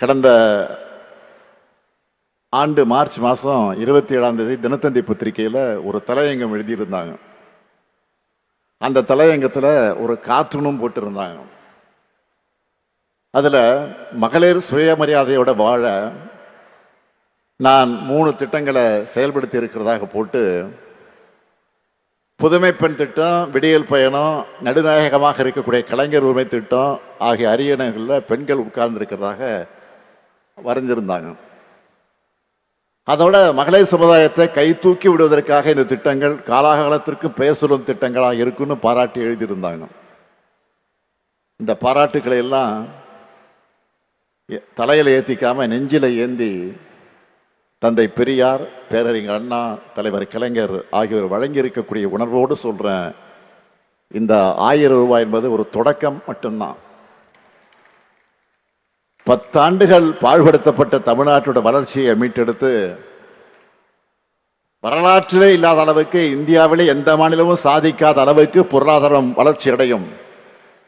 கடந்த ஆண்டு மார்ச் மாதம் 27ஆம் தேதி தினத்தந்தி பத்திரிகையில் ஒரு தலையங்கம் எழுதியிருந்தாங்க. அந்த தலையங்கத்தில் ஒரு கார்ட்டூனும் போட்டிருந்தாங்க. அதில் மகளிர் சுயமரியாதையோட வாழ நான் 3 திட்டங்களை செயல்படுத்தி இருக்கிறதாக போட்டு, புதுமை பெண் திட்டம், விடியல் பயணம், நடுநாயகமாக இருக்கக்கூடிய கலைஞர் உரிமை திட்டம் ஆகிய அரியணைகளில் பெண்கள் உட்கார்ந்துருக்கிறதாக வரைஞ்சிருந்தாங்க. அதோட மகளிர் சமுதாயத்தை கை தூக்கி விடுவதற்காக இந்த திட்டங்கள் காலாகாலத்திற்கு பெயர் சொல்லும் திட்டங்களாக இருக்குன்னு பாராட்டி எழுதியிருந்தாங்க. இந்த பாராட்டுக்களை எல்லாம் தலையில் ஏற்றிக்காம நெஞ்சில ஏந்தி தந்தை பெரியார், பேரறிஞர் அண்ணா, தலைவர் கலைஞர் ஆகியோர் வழங்கி இருக்கக்கூடிய உணர்வோடு சொல்றேன், இந்த 1000 ரூபாய் என்பது ஒரு தொடக்கம் மட்டும்தான். 10 ஆண்டுகள் பாழ்படுத்தப்பட்ட தமிழ்நாட்டோட வளர்ச்சியை மீட்டெடுத்து வரலாற்றிலே இல்லாத அளவுக்கு, இந்தியாவிலே எந்த மாநிலமும் சாதிக்காத அளவுக்கு பொருளாதாரம் வளர்ச்சி அடையும்.